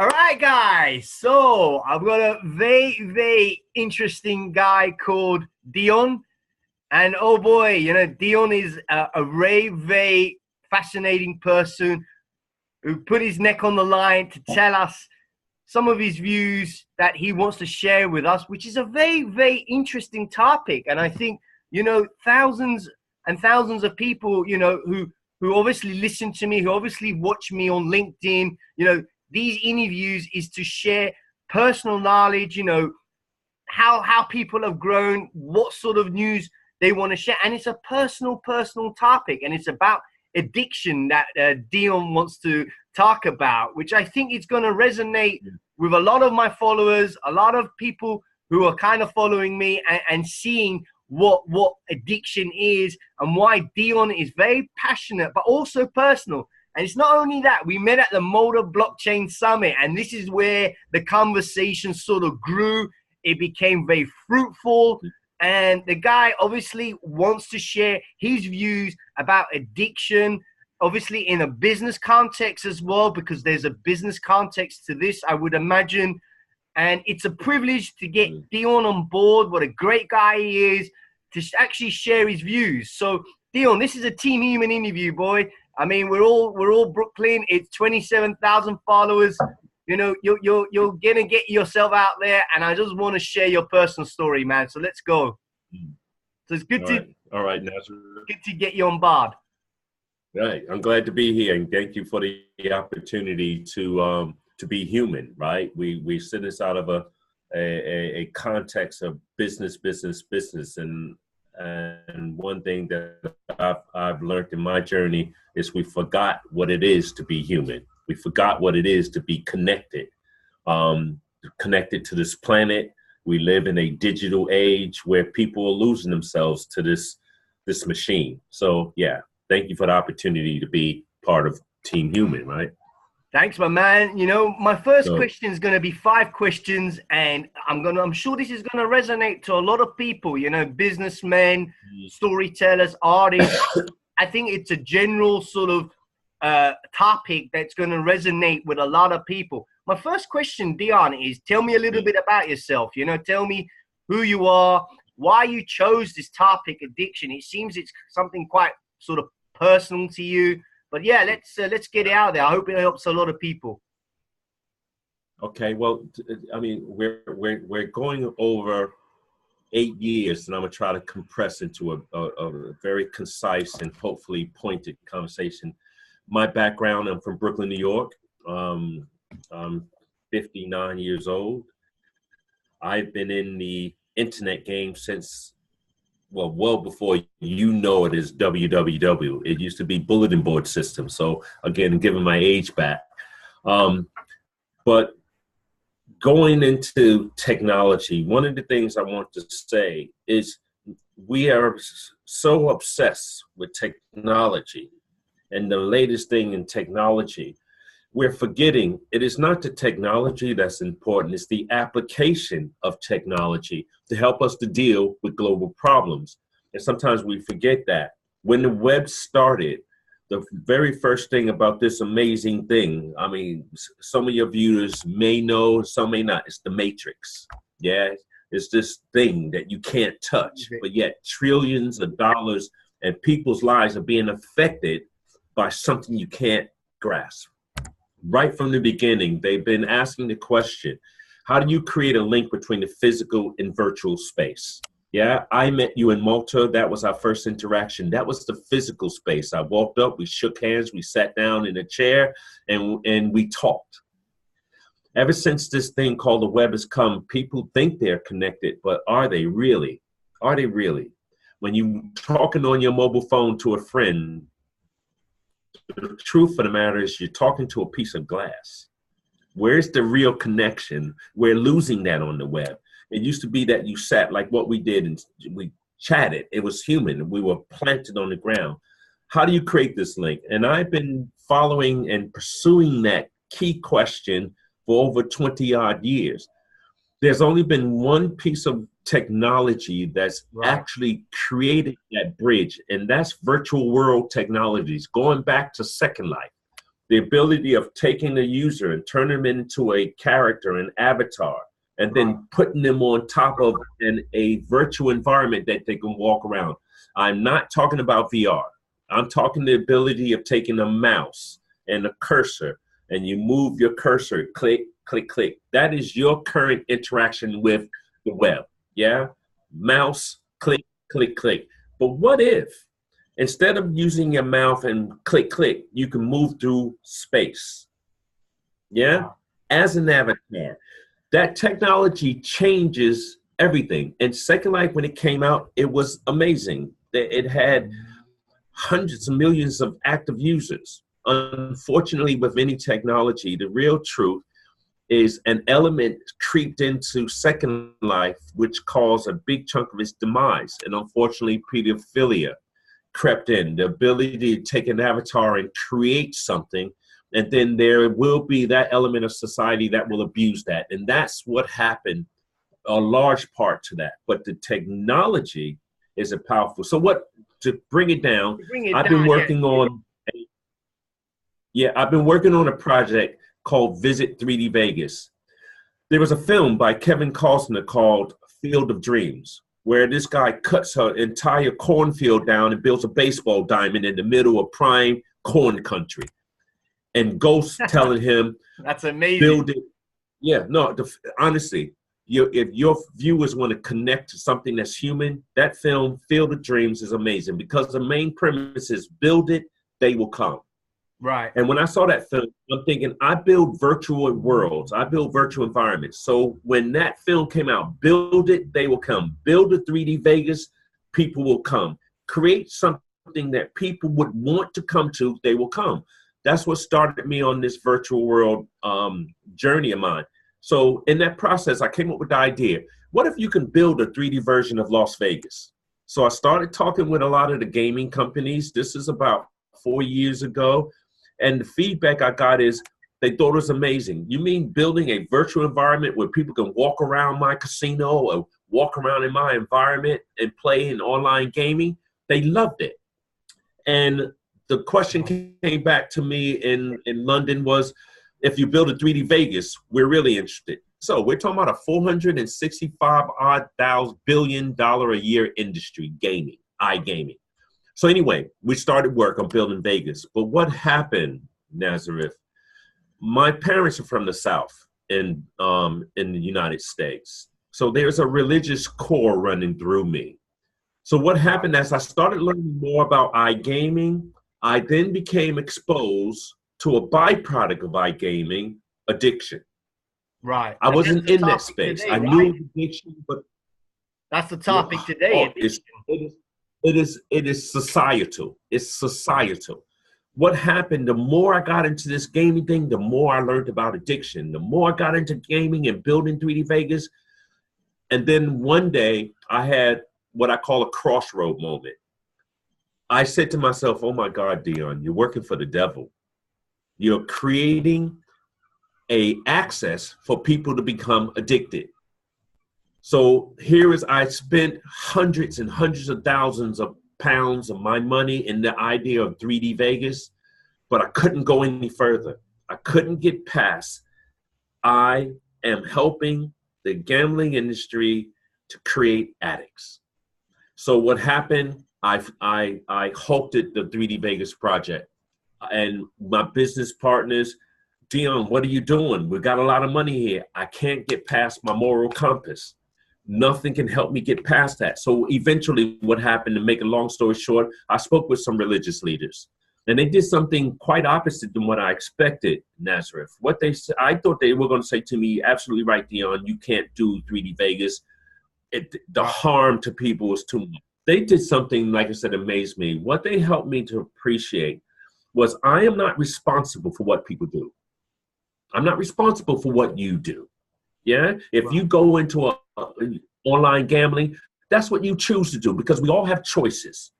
All right, guys. So I've got a very interesting guy called Dion. And oh boy, Dion is a very fascinating person who put his neck on the line to tell us some of his views that he wants to share with us, which is a very interesting topic. And I think, thousands and thousands of people, who obviously listen to me, who obviously watch me on LinkedIn, these interviews is to share personal knowledge, how people have grown, what sort of news they want to share. And it's a personal topic. And it's about addiction that Dion wants to talk about, which I think is going to resonate with a lot of my followers, a lot of people who are kind of following me and seeing what addiction is and why Dion is very passionate, but also personal. And it's not only that, we met at the Motor Blockchain Summit, and this is where the conversation sort of grew. It became very fruitful. And the guy obviously wants to share his views about addiction, obviously in a business context as well, because there's a business context to this, I would imagine. And it's a privilege to get Dion on board. What a great guy he is to actually share his views. So Dion, this is a Team Human interview, boy. I mean, we're all Brooklyn. It's 27,000 followers. You're gonna get yourself out there, and I just want to share your personal story, man. So let's go. So it's good All right, Nazar. Good to get you on board. Right, I'm glad to be here, and thank you for the opportunity to be human. Right, we sit this out of a context of business, and one thing that I've learned in my journey is we forgot what it is to be human. We forgot what it is to be connected, connected to this planet. We live in a digital age where people are losing themselves to this machine. So yeah, thank you for the opportunity to be part of Team Human, right? Thanks, my man. My first question is going to be 5 questions, and I'm sure this is going to resonate to a lot of people, businessmen, storytellers, artists. I think it's a general sort of topic that's going to resonate with a lot of people. My first question, Dion, is tell me a little bit about yourself. Tell me who you are, why you chose this topic, addiction. It seems it's something quite sort of personal to you. But yeah, let's get it out there. I hope it helps a lot of people. Okay, well, I mean, we're going over 8 years, and I'm gonna try to compress into a very concise and hopefully pointed conversation. My background, I'm from Brooklyn, New York. I'm 59 years old. I've been in the internet game since, well before it as WWW. It used to be bulletin board system. So again, giving my age back. But going into technology, one of the things I want to say is we are so obsessed with technology and the latest thing in technology. We're forgetting it is not the technology that's important, it's the application of technology to help us to deal with global problems. And sometimes we forget that. When the web started, the very first thing about this amazing thing, I mean, some of your viewers may know, some may not, it's the matrix. Yeah, it's this thing that you can't touch, but yet trillions of dollars and people's lives are being affected by something you can't grasp. Right from the beginning, they've been asking the question, how do you create a link between the physical and virtual space? Yeah, I met you in Malta. That was our first interaction. That was the physical space. I walked up, we shook hands, we sat down in a chair, and we talked. Ever since this thing called the web has come, people think they're connected, but are they really? Are they really? When you're talking on your mobile phone to a friend, the truth of the matter is you're talking to a piece of glass. Where's the real connection? We're losing that on the web. It used to be that you sat like what we did and we chatted. It was human. We were planted on the ground. How do you create this link? And I've been following and pursuing that key question for over 20 odd years. There's only been one piece of technology that's actually created that bridge, and that's virtual world technologies, going back to Second Life. the ability of taking the user and turning them into a character, an avatar, and then putting them on top of a virtual environment that they can walk around. I'm not talking about VR. I'm talking the ability of taking a mouse and a cursor, and you move your cursor, click, click, click. That is your current interaction with the web. Yeah? Mouse, click, click, click. But what if, instead of using your mouth and click, click, you can move through space? Yeah? As an avatar. That technology changes everything. And Second Life, when it came out, it was amazing. It had hundreds of millions of active users. Unfortunately, with any technology, the real truth is an element creeped into Second Life, which caused a big chunk of its demise. And unfortunately, pedophilia crept in, the ability to take an avatar and create something. And then there will be that element of society that will abuse that. And that's what happened, a large part to that. But the technology is a powerful. So to bring it down, I've been working on a project called Visit 3D Vegas. There was a film by Kevin Costner called Field of Dreams, where this guy cuts an entire cornfield down and builds a baseball diamond in the middle of prime corn country. And ghosts telling him, that's amazing. Build it. Yeah, no, honestly, if your viewers want to connect to something that's human, that film, Field of Dreams, is amazing because the main premise is build it, they will come. Right. And when I saw that film, I'm thinking, I build virtual worlds. I build virtual environments. So when that film came out, build it, they will come. Build a 3D Vegas, people will come. Create something that people would want to come to, they will come. That's what started me on this virtual world journey of mine. So in that process, I came up with the idea, what if you can build a 3D version of Las Vegas? So I started talking with a lot of the gaming companies. This is about 4 years ago. And the feedback I got is they thought it was amazing. You mean building a virtual environment where people can walk around my casino or walk around in my environment and play in online gaming? They loved it. And the question came back to me in London was, if you build a 3D Vegas, we're really interested. So we're talking about a $465 billion a year industry, gaming, iGaming. So anyway, we started work on building Vegas. But what happened, Nazareth? My parents are from the South in the United States. So there's a religious core running through me. So what happened as I started learning more about iGaming, I then became exposed to a byproduct of iGaming, addiction. Right. I wasn't in that space. Today, I knew addiction, but that's the topic today. It is societal. It's societal. What happened, the more I got into this gaming thing, the more I learned about addiction. The more I got into gaming and building 3D Vegas. And then one day I had what I call a crossroad moment. I said to myself, oh my God, Dion, you're working for the devil. You're creating an access for people to become addicted. So here is, I spent hundreds and hundreds of thousands of pounds of my money in the idea of 3D Vegas, but I couldn't go any further. I couldn't get past. I am helping the gambling industry to create addicts. So what happened, I halted the 3D Vegas project. And my business partners, Dion, what are you doing? We got a lot of money here. I can't get past my moral compass. Nothing can help me get past that. So eventually what happened, to make a long story short, I spoke with some religious leaders. And they did something quite opposite than what I expected, Nazareth. What they said, I thought they were going to say to me, absolutely right, Dion, you can't do 3D Vegas. The harm to people is too much. They did something, like I said, amazed me. What they helped me to appreciate was I am not responsible for what people do. I'm not responsible for what you do. Yeah? If you go into online gambling, that's what you choose to do, because we all have choices.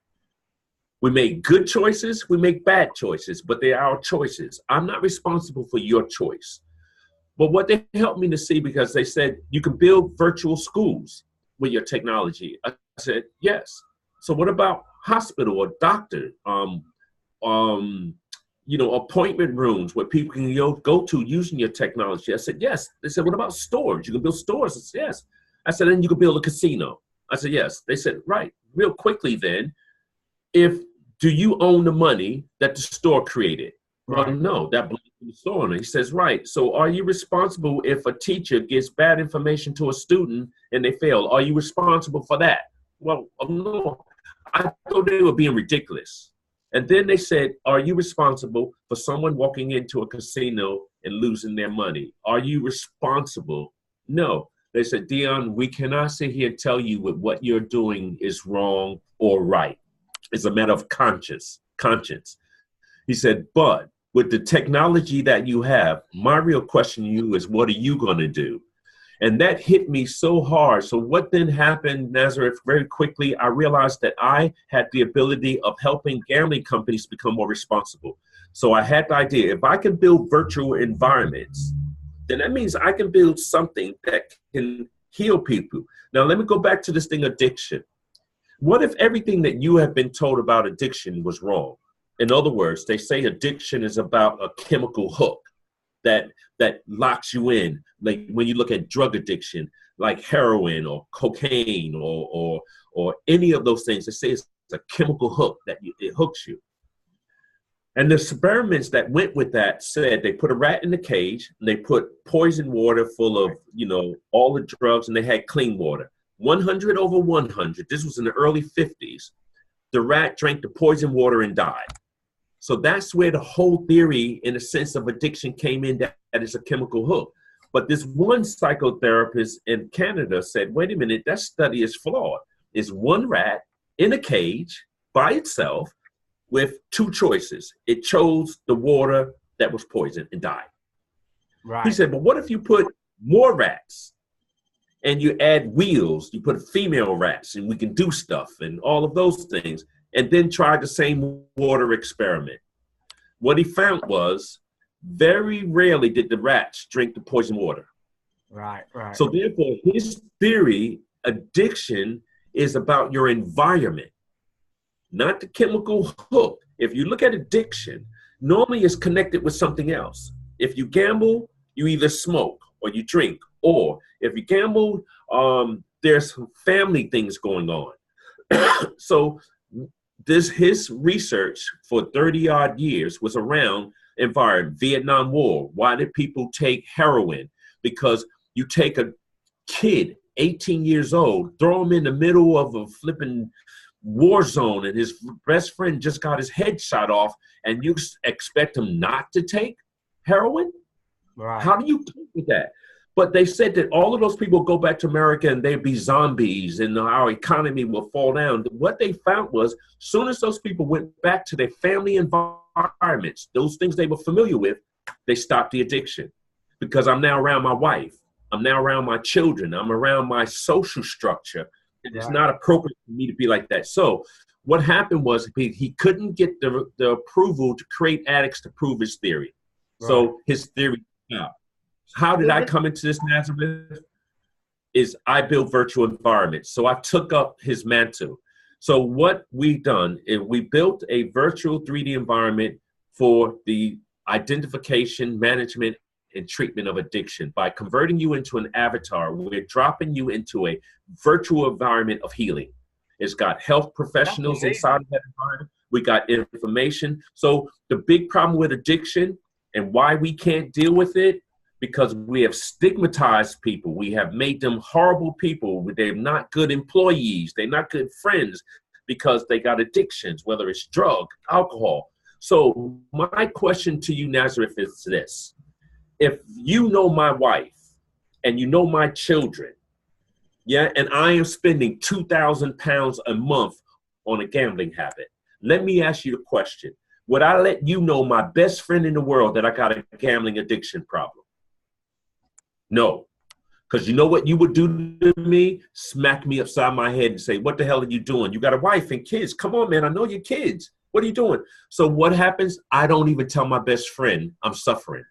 We make good choices, we make bad choices, but they are our choices. I'm not responsible for your choice. But what they helped me to see, because they said, you can build virtual schools with your technology. I said, yes. So what about hospital or doctor? appointment rooms where people can go to using your technology? I said, yes. They said, what about stores? You can build stores? I said, yes. I said, then you can build a casino. I said, yes. They said, right. Real quickly then, do you own the money that the store created? Well, Right. no, that belongs to the store owner. He says, right. So are you responsible if a teacher gives bad information to a student and they fail? Are you responsible for that? Well, no. I thought they were being ridiculous. And then they said, are you responsible for someone walking into a casino and losing their money? Are you responsible? No. They said, Dion, we cannot sit here and tell you what you're doing is wrong or right. It's a matter of conscience. He said, but with the technology that you have, my real question to you is, what are you going to do? And that hit me so hard. So what then happened, Nazareth, very quickly, I realized that I had the ability of helping gambling companies become more responsible. So I had the idea, if I can build virtual environments, then that means I can build something that can heal people. Now, let me go back to this thing, addiction. What if everything that you have been told about addiction was wrong? In other words, they say addiction is about a chemical hook that locks you in. Like when you look at drug addiction, like heroin or cocaine or any of those things, they say it's a chemical hook that it hooks you. And the experiments that went with that said they put a rat in the cage and they put poison water full of, all the drugs, and they had clean water. 100 over 100. This was in the early 50s. The rat drank the poison water and died. So that's where the whole theory, in a sense of addiction, came in, that it's a chemical hook. But this one psychotherapist in Canada said, wait a minute, that study is flawed. It's one rat in a cage by itself with two choices. It chose the water that was poisoned and died. Right. He said, but what if you put more rats and you add wheels, you put female rats and we can do stuff and all of those things, and then try the same water experiment? What he found was very rarely did the rats drink the poison water. Right. So therefore, his theory, addiction is about your environment, not the chemical hook. If you look at addiction, normally it's connected with something else. If you gamble, you either smoke or you drink, or if you gamble, there's some family things going on. So his research for 30-odd years was around environment. Vietnam War. Why did people take heroin? Because you take a kid, 18 years old, throw him in the middle of a flipping war zone, and his best friend just got his head shot off, and you expect him not to take heroin? Right. How do you cope with that? But they said that all of those people go back to America and they'd be zombies and our economy will fall down. What they found was, as soon as those people went back to their family environments, those things they were familiar with, they stopped the addiction. Because I'm now around my wife. I'm now around my children. I'm around my social structure. And it's not appropriate for me to be like that. So what happened was he couldn't get the approval to create addicts to prove his theory. Right. So his theory stopped. How did I come into this, Nazareth? Is I built virtual environments. So I took up his mantle. So what we've done is we built a virtual 3D environment for the identification, management, and treatment of addiction. By converting you into an avatar, we're dropping you into a virtual environment of healing. It's got health professionals inside of that environment. We got information. So the big problem with addiction and why we can't deal with it, because we have stigmatized people. We have made them horrible people. They're not good employees. They're not good friends because they got addictions, whether it's drug, alcohol. So my question to you, Nazareth, is this. If you know my wife and you know my children, and I am spending 2,000 pounds a month on a gambling habit, let me ask you the question. Would I let you know, my best friend in the world, that I got a gambling addiction problem? No, because you know what you would do to me? Smack me upside my head and say, what the hell are you doing? You got a wife and kids. Come on, man. I know your kids. What are you doing? So what happens? I don't even tell my best friend I'm suffering.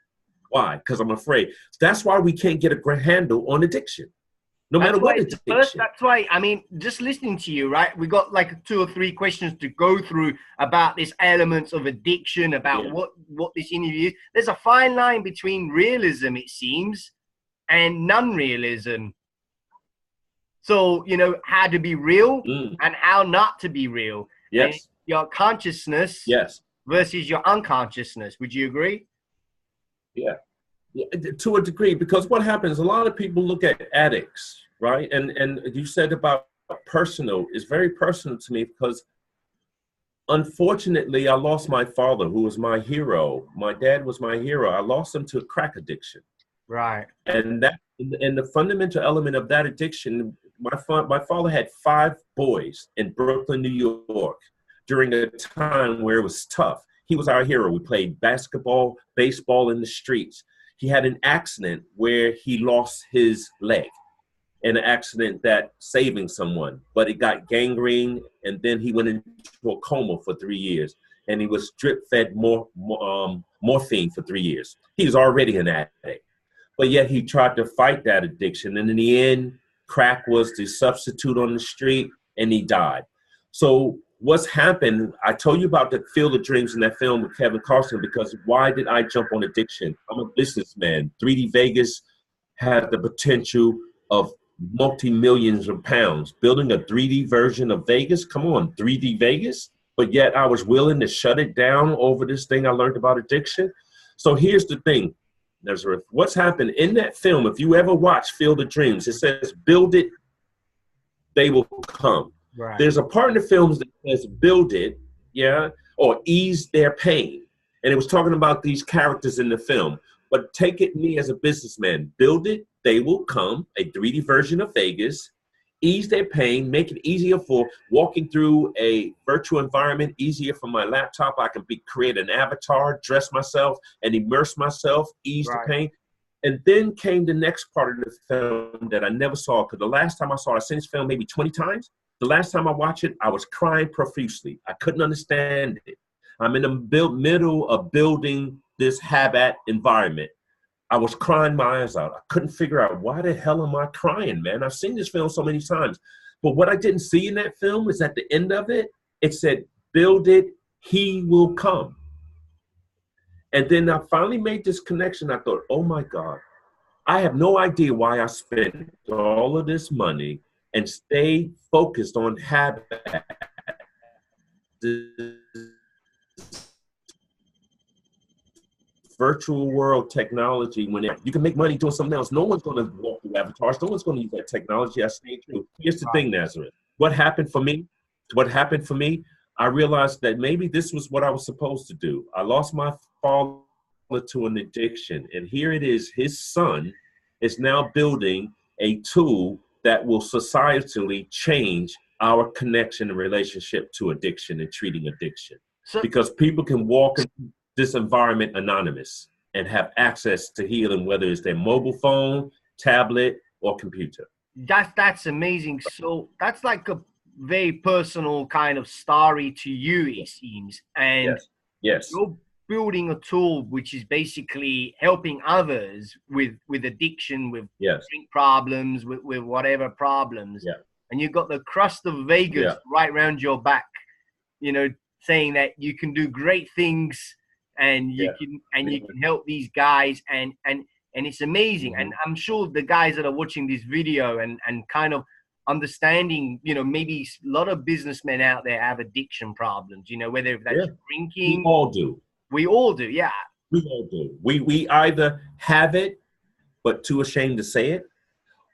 Why? Because I'm afraid. That's why we can't get a handle on addiction. no That's matter why what it's the first. addiction. That's why, I mean, just listening to you, right? We got like 2 or 3 questions to go through about this elements of addiction, about Yeah. what this interview is. There's a fine line between realism, it seems, and non-realism. So, how to be real Mm. and how not to be real. And Yes. your consciousness Yes. versus your unconsciousness. Would you agree? Yeah. Yeah, to a degree, because what happens, a lot of people look at addicts, right? And you said about personal, is very personal to me because unfortunately I lost my father, who was my hero. My dad was my hero. I lost him to crack addiction. Right. And the fundamental element of that addiction, my father had 5 boys in Brooklyn, New York, during a time where it was tough. He was our hero. We played basketball, baseball in the streets. He had an accident where he lost his leg, in an accident that saving someone, but it got gangrene, and then he went into a coma for 3 years, and he was drip fed morphine for 3 years. He was already an addict, but yet he tried to fight that addiction, and in the end, crack was the substitute on the street, and he died. So what's happened, I told you about the Field of Dreams in that film with Kevin Costner, because why did I jump on addiction? I'm a businessman. 3D Vegas had the potential of multi-millions of pounds. Building a 3D version of Vegas, come on, 3D Vegas? But yet I was willing to shut it down over this thing I learned about addiction. So here's the thing, Nazareth. What's happened in that film, if you ever watch Field of Dreams, it says, build it, they will come. Right. There's a part in the films that says, build it, yeah, or ease their pain. And it was talking about these characters in the film. But take it me as a businessman, build it, they will come, a 3D version of Vegas, ease their pain, make it easier for walking through a virtual environment, easier for my laptop. I can create an avatar, dress myself, and immerse myself, ease the pain. And then came the next part of the film that I never saw, because the last time I saw it, I've seen this film maybe 20 times. The last time I watched it, I was crying profusely. I couldn't understand it. I'm in the middle of building this Habitat environment. I was crying my eyes out. I couldn't figure out, why the hell am I crying, man? I've seen this film so many times. But what I didn't see in that film is at the end of it, it said, build it, he will come. And then I finally made this connection. I thought, oh my God, I have no idea why I spent all of this money and stayed focused on Habitat. Virtual world technology, when you can make money doing something else. No one's going to walk through avatars. No one's going to use that technology. I stayed true. Here's the thing, Nazareth. What happened for me? I realized that maybe this was what I was supposed to do. I lost my father to an addiction, and here it is. His son is now building a tool that will societally change our connection and relationship to addiction and treating addiction. Because people can walk in this environment anonymous and have access to healing, whether it's their mobile phone, tablet, or computer. That's amazing. So that's like a very personal kind of story to you, it seems. And yes, you're building a tool which is basically helping others with addiction, with drink problems, with whatever problems. And you've got the crust of Vegas right around your back, saying that you can do great things, and you can help these guys, and it's amazing. And I'm sure the guys that are watching this video and kind of understanding, maybe a lot of businessmen out there have addiction problems, whether that's drinking. We all do. We all do, yeah. We all do. We either have it, but too ashamed to say it,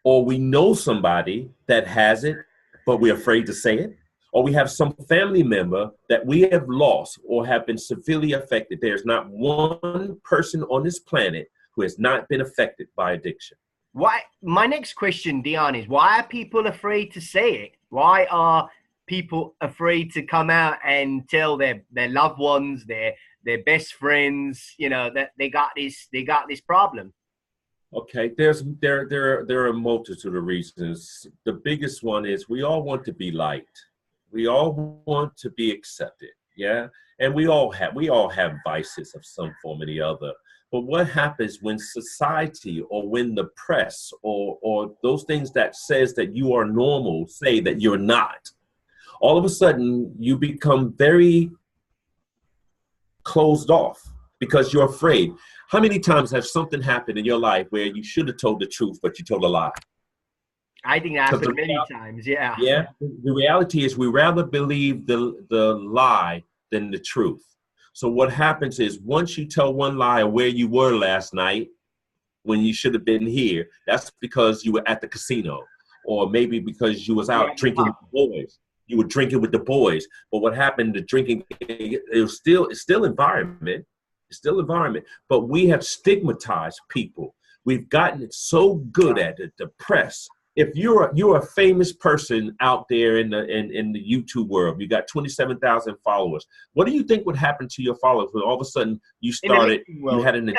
or we know somebody that has it, but we're afraid to say it, or we have some family member that we have lost or have been severely affected. There's not one person on this planet who has not been affected by addiction. Why? My next question, Dion, is why are people afraid to say it? Why are people afraid to come out and tell their loved ones, their best friends, that they got this problem? Okay, there are a multitude of reasons. The biggest one is we all want to be liked. We all want to be accepted, yeah? And we all have vices of some form or the other. But what happens when society or when the press or those things that says that you are normal say that you're not? All of a sudden, you become very closed off because you're afraid. How many times has something happened in your life where you should have told the truth, but you told a lie? I think that happened many times. Yeah. Yeah. The reality is we rather believe the lie than the truth. So what happens is once you tell one lie of where you were last night when you should have been here, that's because you were at the casino, or maybe because you was out drinking with the boys. You were drinking with the boys. But what happened, the drinking, it's still environment. It's still environment. But we have stigmatized people. We've gotten it so good at it, the press. If you're a famous person out there in the YouTube world, you got 27,000 followers. What do you think would happen to your followers when all of a sudden you started, you had an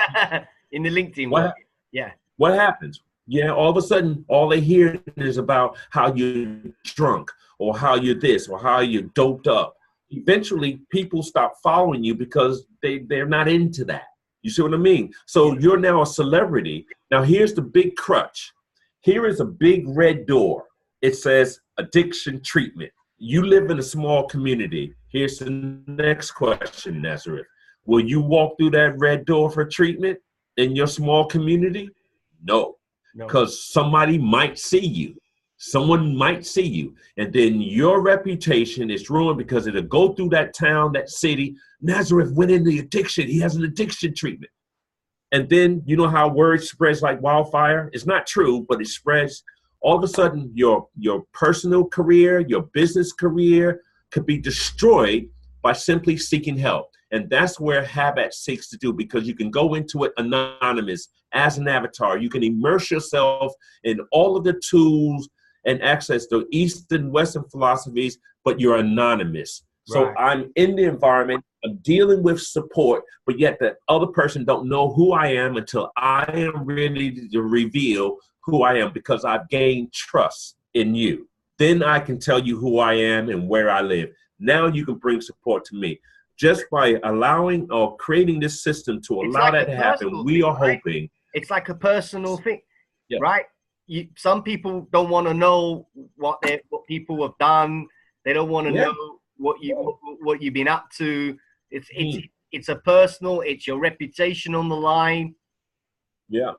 in the LinkedIn world? Yeah. What happens? Yeah, all of a sudden, all they hear is about how you're drunk or how you're this or how you're doped up. Eventually, people stop following you because they're not into that. You see what I mean? So you're now a celebrity. Now, here's the big crutch. Here is a big red door. It says addiction treatment. You live in a small community. Here's the next question, Nazareth. Will you walk through that red door for treatment in your small community? No, because somebody might see you. Someone might see you. And then your reputation is ruined because it'll go through that town, that city. Nazareth went into addiction. He has an addiction treatment. And then you know how word spreads like wildfire? It's not true, but it spreads. All of a sudden, your personal career, your business career could be destroyed by simply seeking help. And that's where Habit seeks to do, because you can go into it anonymous as an avatar. You can immerse yourself in all of the tools and access to Eastern, Western philosophies, but you're anonymous. So I'm in the environment, I'm dealing with support, but yet the other person don't know who I am until I am ready to reveal who I am, because I've gained trust in you. Then I can tell you who I am and where I live. Now you can bring support to me. Just by allowing or creating this system to allow that to happen, we are hoping. It's like a personal thing, right? Some people don't want to know what people have done. They don't want to know what you've been up to. It's a personal. It's your reputation on the line. Yeah.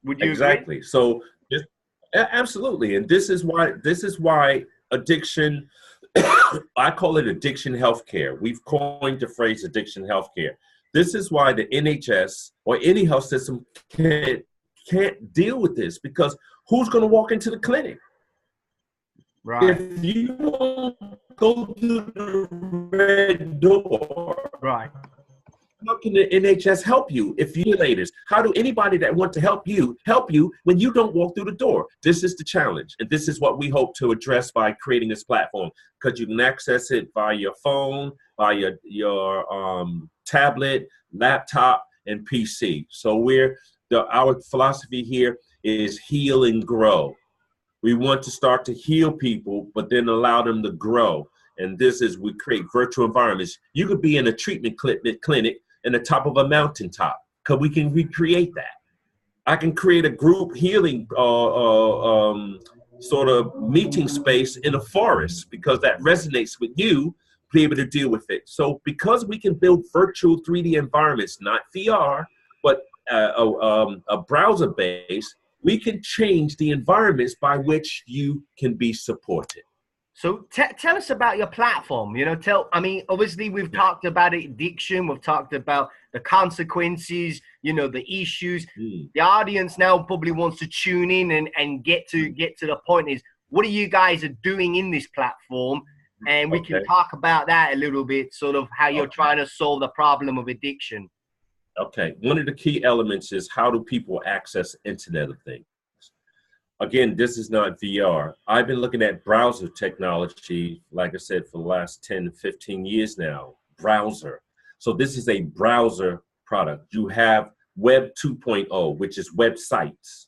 Would you agree? So absolutely, and this is why addiction. I call it addiction healthcare. We've coined the phrase addiction healthcare. This is why the NHS or any health system can't deal with this, because who's going to walk into the clinic? Right. If you won't go through the red door, right? How can the NHS help you? If you later, how do anybody that want to help you when you don't walk through the door? This is the challenge, and this is what we hope to address by creating this platform, because you can access it via your phone, via your tablet, laptop, and PC. So our philosophy here is heal and grow. We want to start to heal people, but then allow them to grow. And this is, we create virtual environments. You could be in a treatment clinic in the top of a mountaintop, because we can recreate that. I can create a group healing sort of meeting space in a forest, because that resonates with you, be able to deal with it. So because we can build virtual 3D environments, not VR, but a browser base, we can change the environments by which you can be supported. So tell us about your platform. Obviously we've talked about addiction. We've talked about the consequences, the issues. The audience now probably wants to tune in and get to the point is, what are you guys are doing in this platform? And we can talk about that a little bit, sort of how you're trying to solve the problem of addiction. Okay. One of the key elements is, how do people access Internet of Things? Again, this is not VR. I've been looking at browser technology, like I said, for the last 10 to 15 years now. Browser. So this is a browser product. You have Web 2.0, which is websites.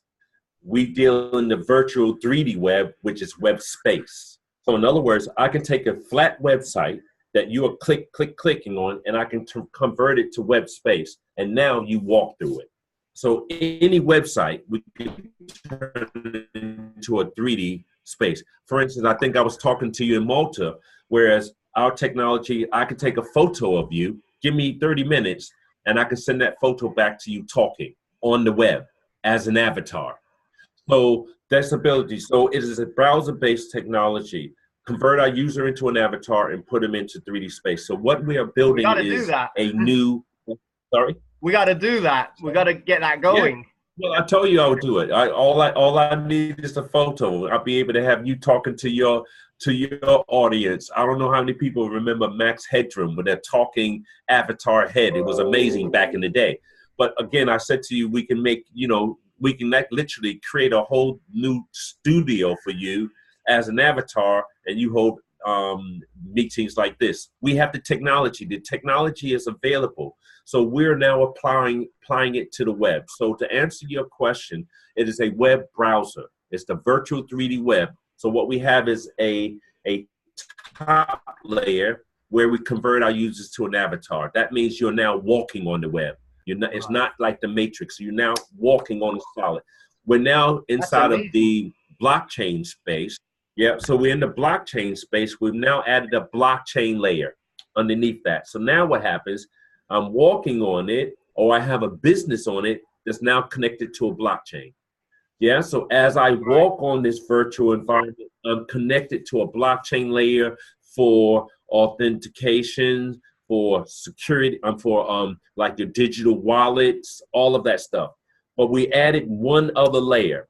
We deal in the virtual 3D web, which is web space. So in other words, I can take a flat website that you are clicking on, and I can convert it to web space. And now you walk through it. So any website, we can turn it into a 3D space. For instance, I think I was talking to you in Malta, whereas our technology, I could take a photo of you, give me 30 minutes, and I can send that photo back to you talking on the web as an avatar. So that's ability. So it is a browser-based technology. Convert our user into an avatar and put them into 3D space. So what we are building is a new, sorry? We got to do that. We got to get that going. Yeah. Well, I told you I would do it. All I need is a photo. I'll be able to have you talking to your audience. I don't know how many people remember Max Headroom with their talking avatar head. It was amazing back in the day. But again, I said to you, we can make, we can literally create a whole new studio for you as an avatar, and you hold meetings like this. We have the technology. The technology is available. So we're now applying it to the web. So to answer your question, it is a web browser. It's the virtual 3D web. So what we have is a top layer where we convert our users to an avatar. That means you're now walking on the web. It's not like the Matrix. You're now walking on the solid. We're now inside of the blockchain space. Yeah, so we're in the blockchain space. We've now added a blockchain layer underneath that. So now what happens, I'm walking on it, or I have a business on it that's now connected to a blockchain. Yeah, so as I walk on this virtual environment, I'm connected to a blockchain layer for authentication, for security, for like your digital wallets, all of that stuff. But we added one other layer.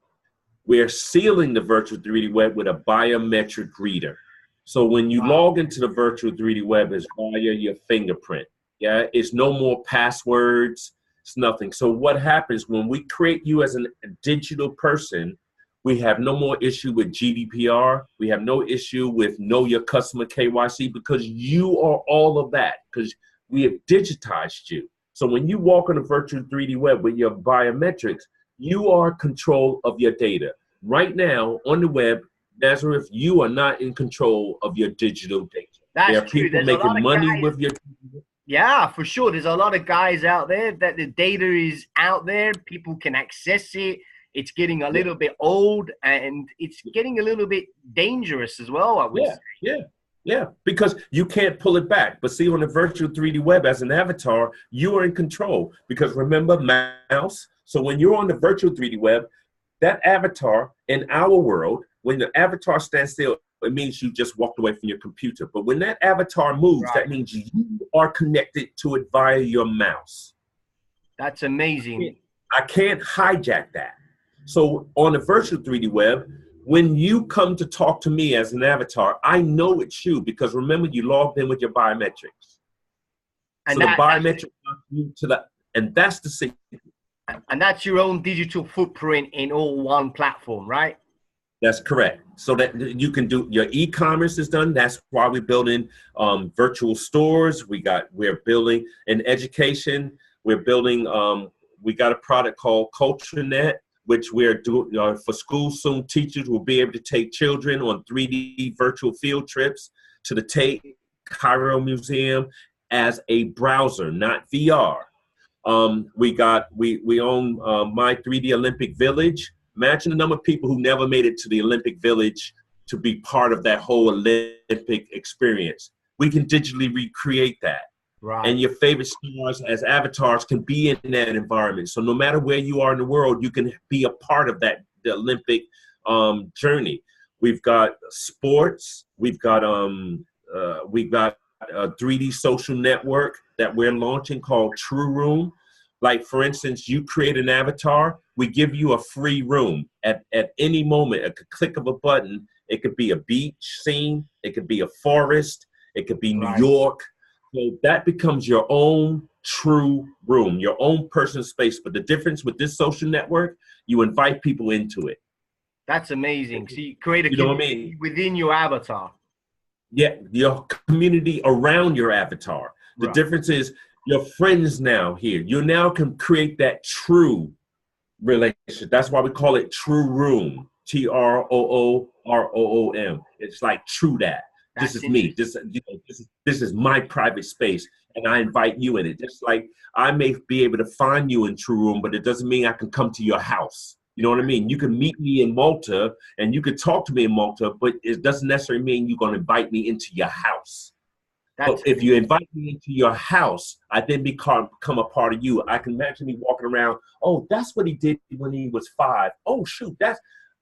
We're sealing the virtual 3D web with a biometric reader. So when you log into the virtual 3D web, it's via your fingerprint. Yeah, it's no more passwords. It's nothing. So what happens when we create you as a digital person, we have no more issue with GDPR. We have no issue with know your customer KYC, because you are all of that, because we have digitized you. So when you walk on the virtual 3D web with your biometrics, you are in control of your data. Right now on the web, Nazareth, you are not in control of your digital data. There are people making money with your data. Yeah, for sure. There's a lot of guys out there that the data is out there. People can access it. It's getting a little bit old, and it's getting a little bit dangerous as well, I would say. Yeah, because you can't pull it back. But see, on the virtual 3D web as an avatar, you are in control. Because remember mouse? So when you're on the virtual 3D web, that avatar in our world, when the avatar stands still, it means you just walked away from your computer. But when that avatar moves, that means you are connected to it via your mouse. That's amazing. I can't hijack that. So on the virtual 3D web, when you come to talk to me as an avatar, I know it's you, because remember, you logged in with your biometrics. And so the biometrics and that's the secret. And that's your own digital footprint in all one platform, right? That's correct. So that you can do your e-commerce is done. That's why we're building virtual stores. We're building in education. We're building. We got a product called CultureNet, which we're doing for school. Soon teachers will be able to take children on 3D virtual field trips to the Tate Cairo Museum as a browser, not VR. We own My 3D Olympic Village. Imagine the number of people who never made it to the Olympic Village to be part of that whole Olympic experience. We can digitally recreate that. Right. And your favorite stars as avatars can be in that environment. So no matter where you are in the world, you can be a part of the Olympic journey. We've got sports. We've got a 3D social network that we're launching called True Room. Like, for instance, you create an avatar, we give you a free room at any moment, at the click of a button. It could be a beach scene, it could be a forest, it could be New York. So that becomes your own true room, your own personal space. But the difference with this social network, you invite people into it. That's amazing. So you create a community within your avatar. Yeah, your community around your avatar. The difference is your friends now here. You now can create that true relationship. That's why we call it True Room. TROOROOM. It's like true that. This That's is me. interesting. This is my private space, and I invite you in it. Just like I may be able to find you in True Room, but it doesn't mean I can come to your house. You know what I mean? You can meet me in Malta, and you can talk to me in Malta, but it doesn't necessarily mean you're going to invite me into your house. But That's if you invite me into your house, I then become a part of you. I can imagine me walking around. Oh, that's what he did when he was 5. Oh, shoot,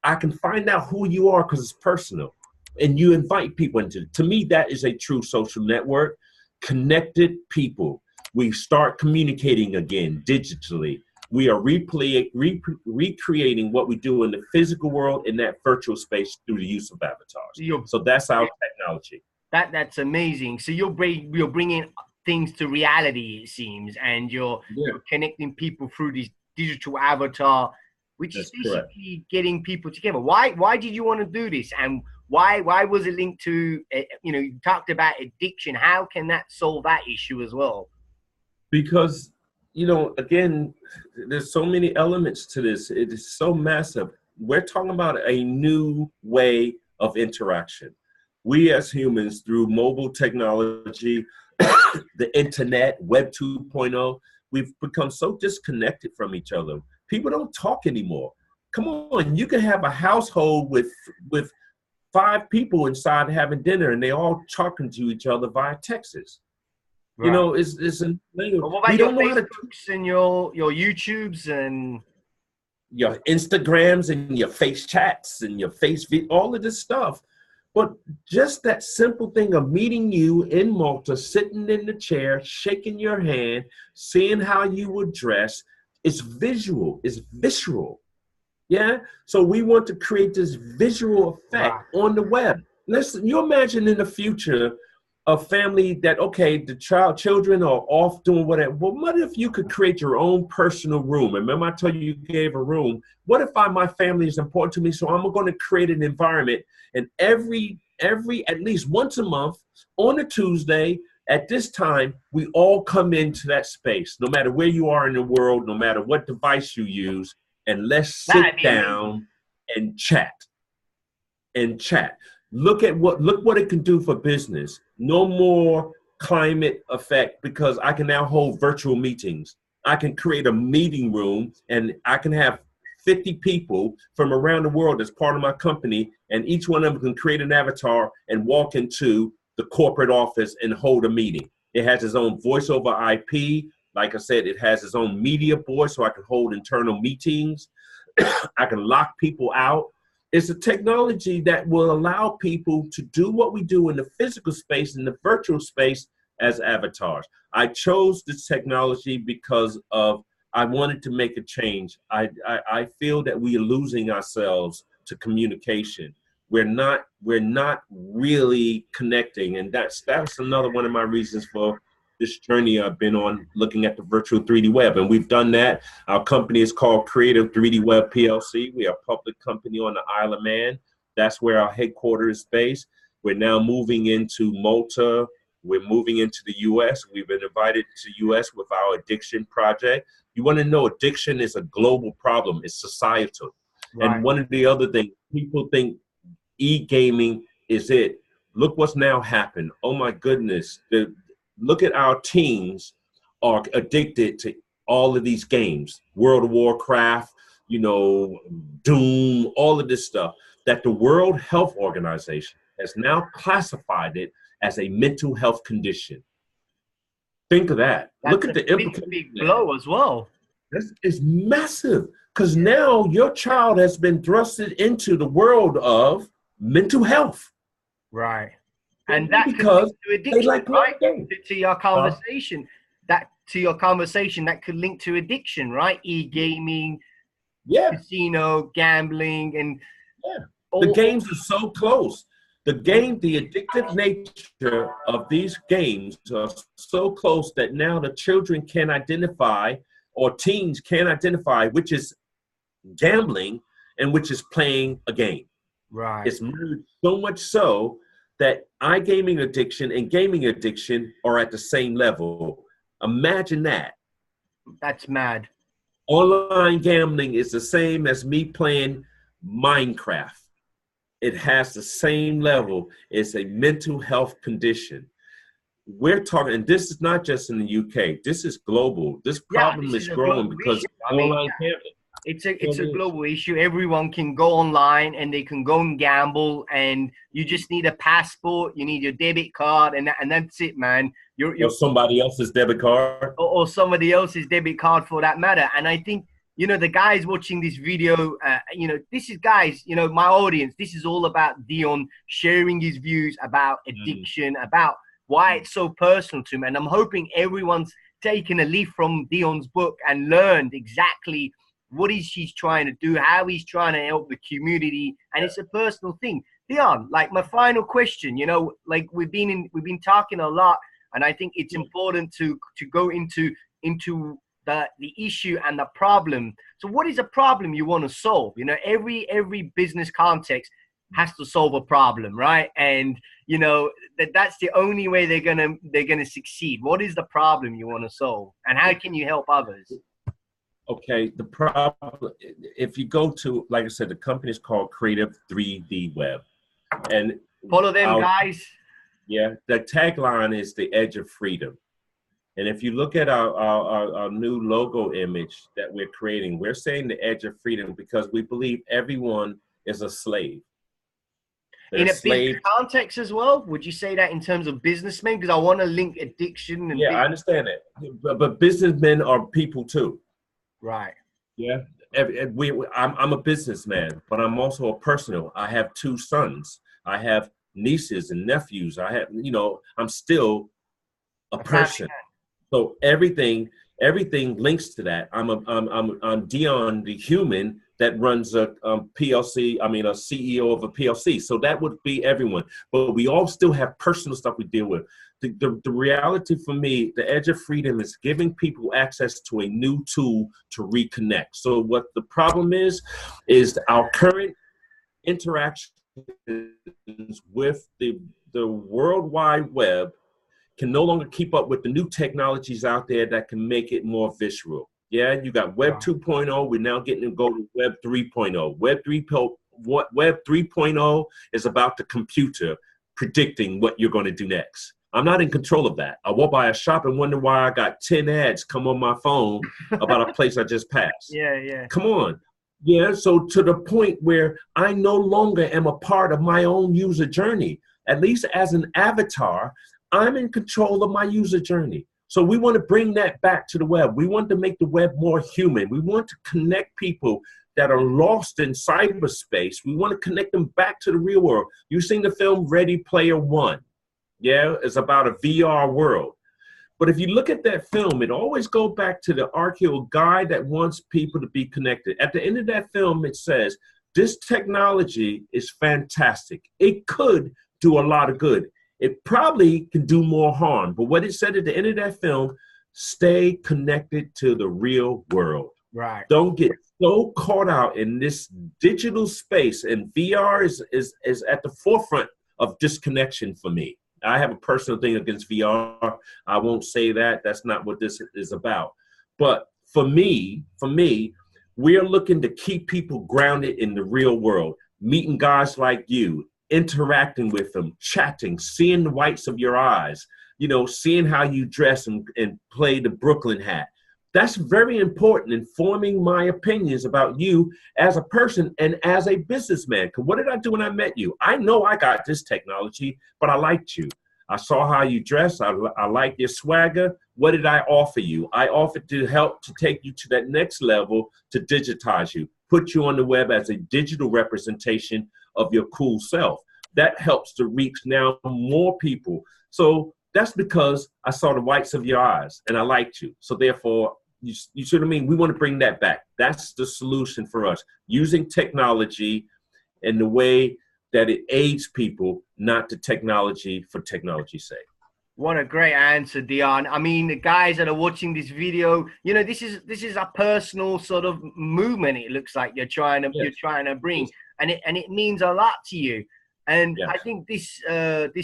I can find out who you are because it's personal. And you invite people into it. To me, that is a true social network. Connected people. We start communicating again digitally. We are recreating what we do in the physical world in that virtual space through the use of avatars. So that's our technology. That's amazing. So you're bringing things to reality, it seems, and you're connecting people through this digital avatar, which That's is basically getting people together. Why did you want to do this, and why was it linked to you talked about addiction? How can that solve that issue as well? Because again, there's so many elements to this. It is so massive. We're talking about a new way of interaction. We as humans, through mobile technology, the internet, Web 2.0, we've become so disconnected from each other. People don't talk anymore. Come on, you can have a household with 5 people inside having dinner, and they all talking to each other via texts. Right. It's a But what about we your don't know how to Facebooks and your YouTubes and your Instagrams and your face chats and your all of this stuff. But just that simple thing of meeting you in Malta, sitting in the chair, shaking your hand, seeing how you would dress, it's visual, it's visceral. Yeah. So we want to create this visual effect on the web. Listen, you imagine in the future a family that, okay, the children are off doing whatever. Well, what if you could create your own personal room? Remember I told you gave a room. What if my family is important to me? So I'm going to create an environment, and every at least once a month on a Tuesday at this time, we all come into that space, no matter where you are in the world, no matter what device you use, and let's sit down and chat. Look what it can do for business. No more climate effect, because I can now hold virtual meetings. I can create a meeting room, and I can have 50 people from around the world as part of my company, and each one of them can create an avatar and walk into the corporate office and hold a meeting. It has its own voice over IP. Like I said, it has its own media board, so I can hold internal meetings. I can lock people out. It's a technology that will allow people to do what we do in the physical space, in the virtual space, as avatars. I chose this technology because I wanted to make a change. I feel that we are losing ourselves to communication. We're not really connecting, and that's another one of my reasons for this journey I've been on, looking at the virtual 3D web. And we've done that. Our company is called Creative 3D Web PLC. We are a public company on the Isle of Man. That's where our headquarters is based. We're now moving into Malta. We're moving into the US. We've been invited to US with our addiction project. You want to know, addiction is a global problem. It's societal. Right. And one of the other things, people think e-gaming is it. Look what's now happened. Oh my goodness. Look at our teens are addicted to all of these games, World of Warcraft, Doom, all of this stuff, that the World Health Organization has now classified it as a mental health condition. Think of that. Look at the implications. Big blow as well. This is massive, because now your child has been thrusted into the world of mental health. Right. And that because could link to addiction, like right? To your conversation, that could link to addiction, right? E-gaming, casino, gambling, and the games are so close. The addictive nature of these games are so close that now the children can identify, or teens can identify, which is gambling and which is playing a game. Right. It's so much so that iGaming addiction and gaming addiction are at the same level. Imagine that. That's mad. Online gambling is the same as me playing Minecraft. it has the same level as a mental health condition. We're talking, and this is not just in the UK. This is global. This Yeah, problem this is is a growing global because issue. of online gambling. It's a global issue. Everyone can go online and they can go and gamble, and you just need a passport. You need your debit card, and that's it, man. Or somebody else's debit card. Or somebody else's debit card for that matter. And I think, you know, the guys watching this video, you know, this is guys, you know, my audience, this is all about Dion sharing his views about addiction, about why it's so personal to him. And I'm hoping everyone's taken a leaf from Dion's book and learned exactly what he's trying to do, how he's trying to help the community. And it's a personal thing. Dion, like my final question, you know, like we've been talking a lot, and I think it's important to go into the issue and the problem. So what is a problem you want to solve? You know, every business context has to solve a problem, right? And you know that's the only way they're gonna succeed. What is the problem you want to solve, and how can you help others? Okay, the problem, if you go to, like I said, the company is called Creative 3D Web, and follow them, guys. Yeah, the tagline is the edge of freedom. And if you look at our new logo image that we're creating, we're saying the edge of freedom because we believe everyone is a slave. They're in a business context as well, would you say that in terms of businessmen? Because I want to link addiction and I understand that, but businessmen are people too. Right. Yeah. I'm a businessman, but I'm also a personal. I have 2 sons. I have nieces and nephews. I have, you know, I'm still a person. So everything links to that. I'm Dion, the human that runs a PLC. I mean, a CEO of a PLC. So that would be everyone. But we all still have personal stuff we deal with. The reality for me, the edge of freedom is giving people access to a new tool to reconnect. So what the problem is our current interactions with the World Wide Web can no longer keep up with the new technologies out there that can make it more visceral. Yeah, you got Web 2.0. We're now getting to go to Web 3.0. Web 3.0 is about the computer predicting what you're going to do next. I'm not in control of that. I walk by a shop and wonder why I got 10 ads come on my phone about a place I just passed. Yeah. Come on. Yeah, so to the point where I no longer am a part of my own user journey. At least as an avatar, I'm in control of my user journey. So we want to bring that back to the web. We want to make the web more human. We want to connect people that are lost in cyberspace. We want to connect them back to the real world. You've seen the film Ready Player One. Yeah, it's about a VR world. But if you look at that film, it always goes back to the archetypal guy that wants people to be connected. At the end of that film, it says, this technology is fantastic. It could do a lot of good. It probably can do more harm. But what it said at the end of that film, stay connected to the real world. Right. Don't get so caught out in this digital space. And VR is at the forefront of disconnection for me. I have a personal thing against VR. I won't say that. That's not what this is about. But for me, we are looking to keep people grounded in the real world, meeting guys like you, interacting with them, chatting, seeing the whites of your eyes, you know, seeing how you dress and play the Brooklyn hat. That's very important in forming my opinions about you as a person and as a businessman. Because what did I do when I met you? I know I got this technology, but I liked you. I saw how you dress. I like your swagger. What did I offer you? I offered to help to take you to that next level, to digitize you, put you on the web as a digital representation of your cool self. That helps to reach now more people. So that's because I saw the whites of your eyes and I liked you. So therefore, you see what I mean? We want to bring that back. That's the solution for us, using technology in the way that it aids people, not the technology for technology's sake. What a great answer, Dion. I mean, the guys that are watching this video, you know, this is a personal sort of movement. It looks like you're trying to bring, and it means a lot to you. And I think this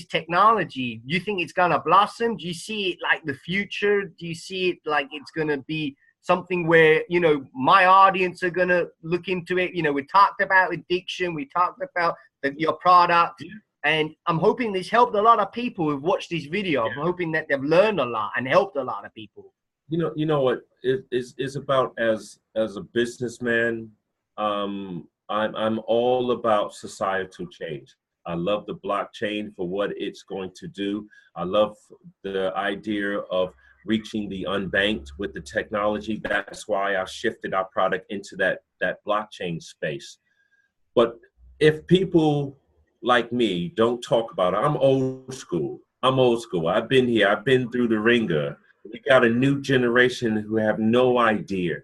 technology, do you think it's gonna blossom? Do you see it like the future? Do you see it like it's gonna be something where, you know, my audience are gonna look into it? You know, we talked about addiction, we talked about your product. And I'm hoping this helped a lot of people who've watched this video. I'm hoping that they've learned a lot and helped a lot of people. You know what it is about as a businessman. I'm all about societal change. I love the blockchain for what it's going to do. I love the idea of reaching the unbanked with the technology. That's why I shifted our product into that blockchain space. But if people like me don't talk about it, I'm old school. I've been here. I've been through the ringer. We got a new generation who have no idea.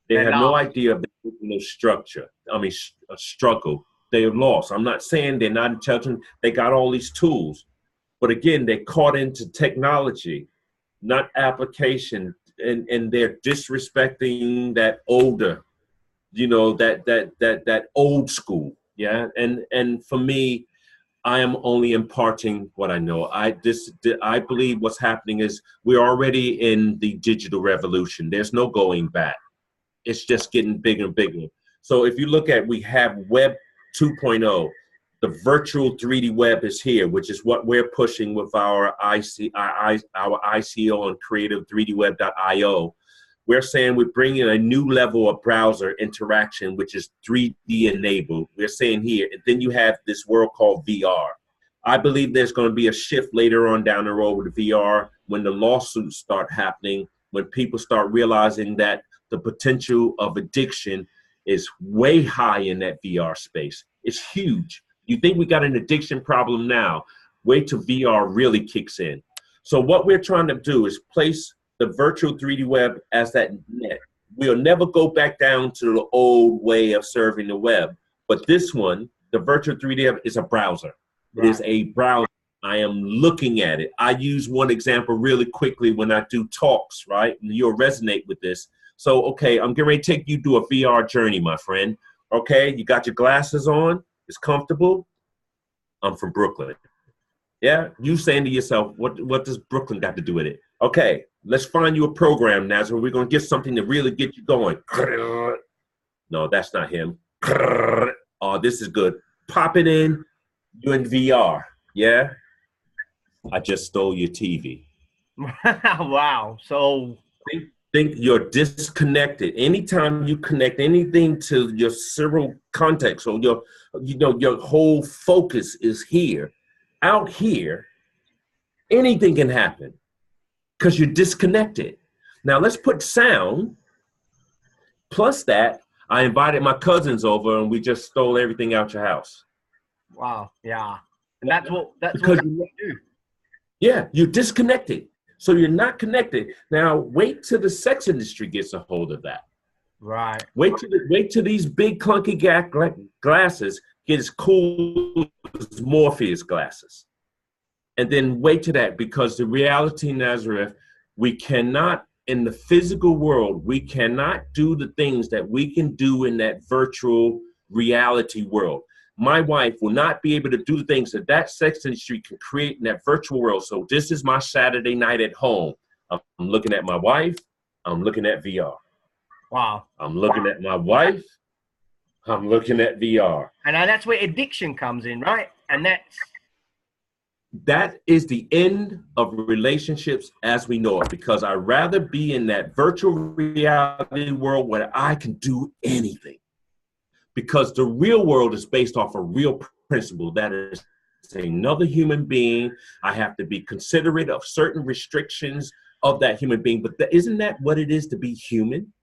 They have no idea of the original structure. I mean, struggle. They're lost. I'm not saying they're not intelligent. They got all these tools. But again, they're caught into technology, not application. And they're disrespecting that older, that old school. Yeah. And for me, I am only imparting what I know. I believe what's happening is we're already in the digital revolution. There's no going back. It's just getting bigger and bigger. So if you look at, we have Web 2.0, the virtual 3D web is here, which is what we're pushing with our ICO on creative3dweb.io. We're saying we're bringing a new level of browser interaction, which is 3D enabled. We're saying here, and then you have this world called VR. I believe there's going to be a shift later on down the road with VR when the lawsuits start happening, when people start realizing that the potential of addiction is way high in that VR space. It's huge. You think we got an addiction problem now, wait till VR really kicks in. So what we're trying to do is place the virtual 3D web as that net. We'll never go back down to the old way of serving the web. But this one, the virtual 3D web, is a browser. Right. It is a browser. I am looking at it. I use one example really quickly when I do talks, right? And you'll resonate with this. So, okay, I'm getting ready to take you to a VR journey, my friend. Okay, you got your glasses on. It's comfortable. I'm from Brooklyn. Yeah, you saying to yourself, what does Brooklyn got to do with it? Okay, let's find you a program, Nazareth. We're going to get something to really get you going. No, that's not him. Oh, this is good. Pop it in. You're in VR. Yeah? I just stole your TV. Wow. So think you're disconnected. Anytime you connect anything to your cerebral context or your whole focus is here. Out here, anything can happen because you're disconnected. Now let's put sound plus that. I invited my cousins over and we just stole everything out your house. Wow. Yeah. And that's what you do. Yeah, you're disconnected. So you're not connected. Now wait till the sex industry gets a hold of that. Right. Wait till these big clunky glasses get as cool as Morpheus glasses. And then wait till that, because the reality, Nazareth, we cannot, in the physical world, we cannot do the things that we can do in that virtual reality world. My wife will not be able to do the things that sex industry can create in that virtual world. So this is my Saturday night at home. I'm looking at my wife. I'm looking at VR. Wow. I'm looking at my wife. I'm looking at VR. And that's where addiction comes in, right? And that is the end of relationships as we know it, because I'd rather be in that virtual reality world where I can do anything. Because the real world is based off a real principle. That is another human being. I have to be considerate of certain restrictions of that human being. But isn't that what it is to be human?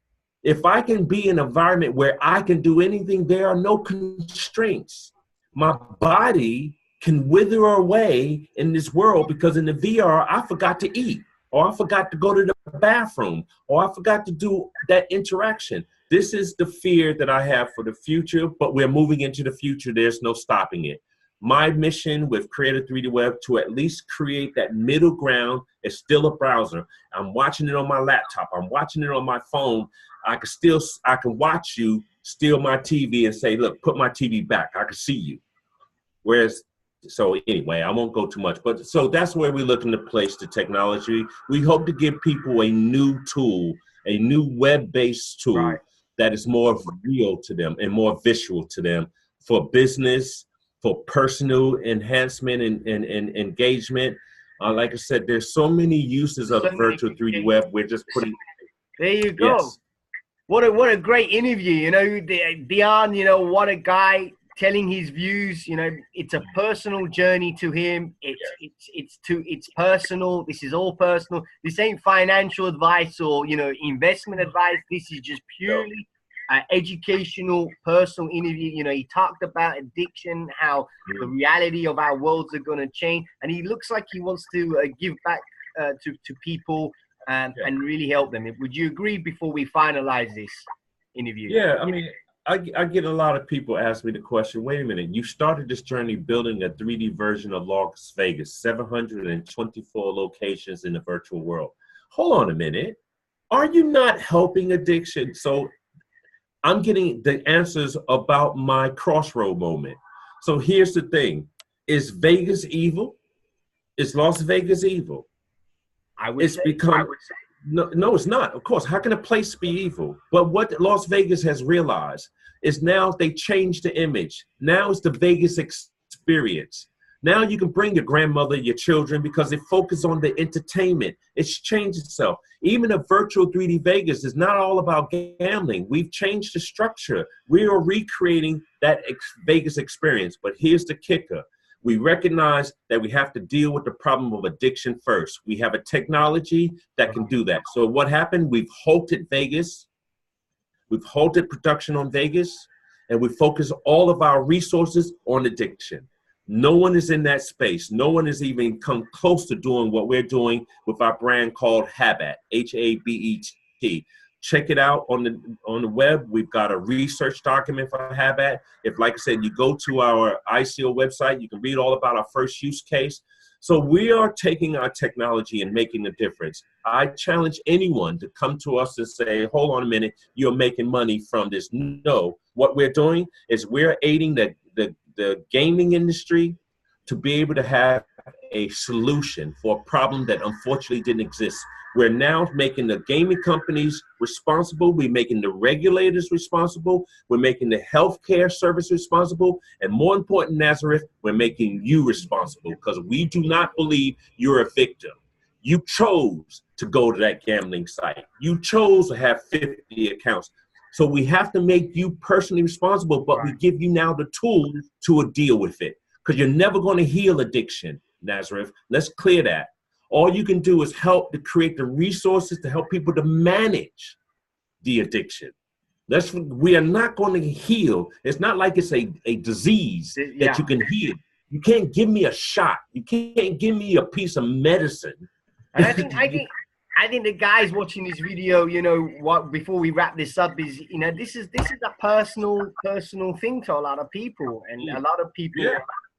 If I can be in an environment where I can do anything, there are no constraints. My body can wither away in this world because in the VR, I forgot to eat, or I forgot to go to the bathroom, or I forgot to do that interaction. This is the fear that I have for the future, but we're moving into the future. There's no stopping it. My mission with Creative 3D Web to at least create that middle ground is still a browser. I'm watching it on my laptop. I'm watching it on my phone. I can watch you steal my TV and say, look, put my TV back. I can see you. So anyway, I won't go too much, but so that's where we're looking to place the technology. We hope to give people a new tool, a new web-based tool that is more real to them and more visual to them for business, for personal enhancement and engagement. Like I said, there's so many uses of So the virtual 3D web. We're just putting. there you go. Yes. What a great interview, Dion, what a guy telling his views, it's a personal journey to him. It's personal. This is all personal. This ain't financial advice or, investment advice. This is just purely educational, personal interview. He talked about addiction, how the reality of our worlds are going to change. And he looks like he wants to give back to people and really help them. Would you agree before we finalize this interview? Yeah, I mean, I get a lot of people ask me the question, wait a minute, you started this journey building a 3D version of Las Vegas, 724 locations in the virtual world. Hold on a minute. Are you not helping addiction? So I'm getting the answers about my crossroad moment. So here's the thing. Is Vegas evil? Is Las Vegas evil? I would say. No, it's not. Of course, how can a place be evil? But what Las Vegas has realized is now they changed the image. Now it's the Vegas experience. Now you can bring your grandmother, your children, because it focuses on the entertainment. It's changed itself. Even a virtual 3D Vegas is not all about gambling. We've changed the structure. We are recreating that Vegas experience. But here's the kicker. We recognize that we have to deal with the problem of addiction first. We have a technology that can do that. So what happened? We've halted Vegas. We've halted production on Vegas, and we focus all of our resources on addiction. No one is in that space. No one has even come close to doing what we're doing with our brand called Habet, Habet. Check it out on the web. We've got a research document for Habet. If, like I said, you go to our ICO website, you can read all about our first use case. So we are taking our technology and making a difference. I challenge anyone to come to us and say, hold on a minute, you're making money from this. No, what we're doing is we're aiding the gaming industry to be able to have a solution for a problem that unfortunately didn't exist. We're now making the gaming companies responsible. We're making the regulators responsible. We're making the healthcare service responsible. And more important, Nazareth, we're making you responsible because we do not believe you're a victim. You chose to go to that gambling site. You chose to have 50 accounts. So we have to make you personally responsible, but we give you now the tools to deal with it because you're never going to heal addiction, Nazareth. Let's clear that. All you can do is help to create the resources to help people to manage the addiction. We are not going to heal. It's not like it's a disease that you can heal. You can't give me a shot. You can't give me a piece of medicine. And I think the guys watching this video, before we wrap this up is, this is a personal thing to a lot of people, and a lot of people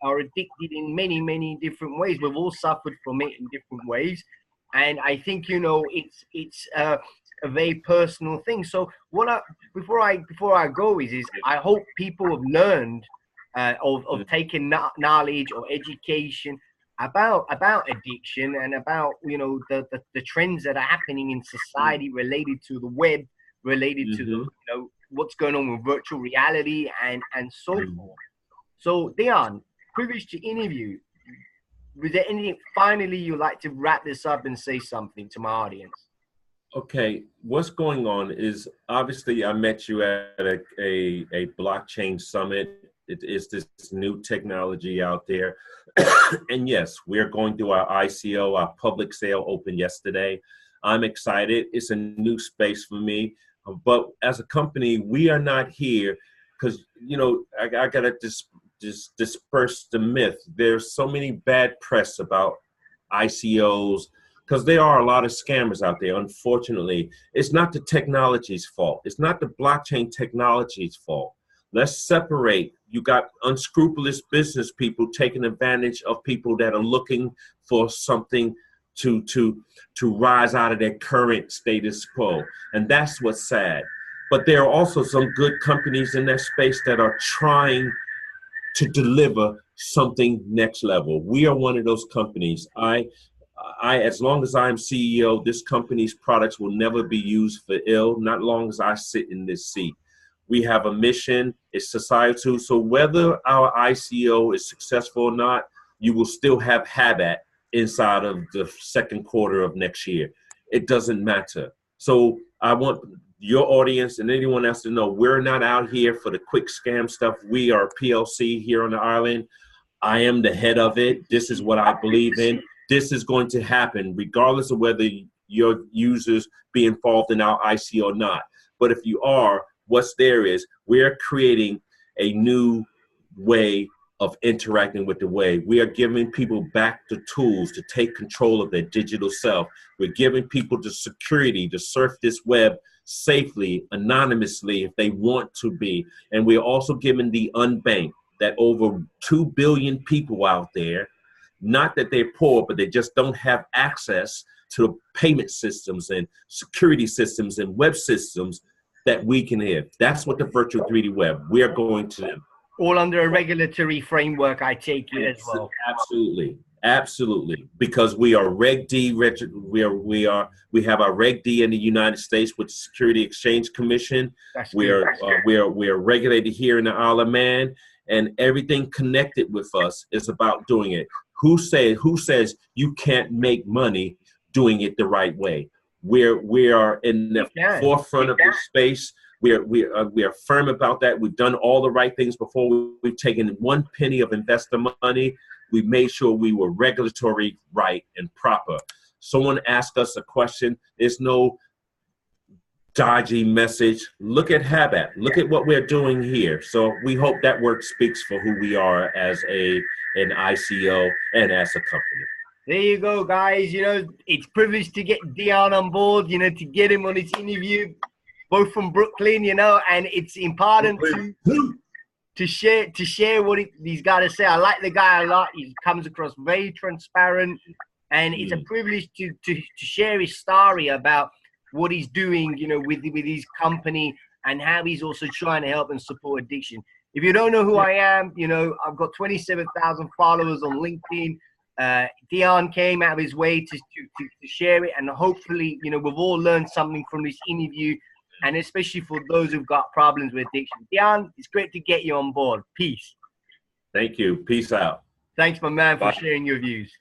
are addicted in many, many different ways. We've all suffered from it in different ways. And I think, it's a very personal thing. So before I go is I hope people have learned of taking knowledge or education about addiction and about, the trends that are happening in society related to the web, related to the, what's going on with virtual reality and so forth. So Dion, privileged to interview. Was there anything finally you'd like to wrap this up and say something to my audience? Okay, what's going on is obviously I met you at a blockchain summit. It is this new technology out there. And yes, we're going through our ICO, our public sale opened yesterday. I'm excited. It's a new space for me. But as a company, we are not here because, I got to just disperse the myth. There's so many bad press about ICOs because there are a lot of scammers out there. Unfortunately, it's not the technology's fault. It's not the blockchain technology's fault. Let's separate. You got unscrupulous business people taking advantage of people that are looking for something to rise out of their current status quo. And that's what's sad. But there are also some good companies in that space that are trying to deliver something next level. We are one of those companies. I, as long as I'm CEO, this company's products will never be used for ill, not long as I sit in this seat. We have a mission. It's societal. So whether our ICO is successful or not, you will still have Habat inside of the second quarter of next year. It doesn't matter. So I want your audience and anyone else to know we're not out here for the quick scam stuff. We are PLC here on the island. I am the head of it. This is what I believe in. This is going to happen regardless of whether your users be involved in our ICO or not. But if you are, what's there is we're creating a new way of interacting with the wave. We are giving people back the tools to take control of their digital self. We're giving people the security to surf this web safely, anonymously, if they want to be. And we're also giving the unbanked, that over 2 billion people out there, not that they're poor, but they just don't have access to payment systems and security systems and web systems that we can have. That's what the virtual 3D web, we are going to do. All under a regulatory framework, I take it as well. Absolutely, absolutely. Because we are Reg D. We have our Reg D in the United States with the Security Exchange Commission. We are regulated here in the Isle of Man, and everything connected with us is about doing it. Who says you can't make money doing it the right way? We are in the forefront of this space. We are firm about that. We've done all the right things before. We've taken 1 penny of investor money. We made sure we were regulatory right and proper. Someone asked us a question. There's no dodgy message. Look at Habat. Look at what we're doing here. So we hope that work speaks for who we are as an ICO and as a company. There you go, guys. You know, it's privileged to get Dion on board, you know, to get him on his interview, both from Brooklyn, you know, and it's important to share what he's got to say. I like the guy a lot. He comes across very transparent, and it's a privilege to share his story about what he's doing, you know, with his company and how he's also trying to help and support addiction. If you don't know who I am, you know, I've got 27,000 followers on LinkedIn. Dion came out of his way to share it, and hopefully, you know, we've all learned something from this interview, and especially for those who've got problems with addiction. Dion, it's great to get you on board. Peace. Thank you. Peace out. Thanks, my man, for sharing your views.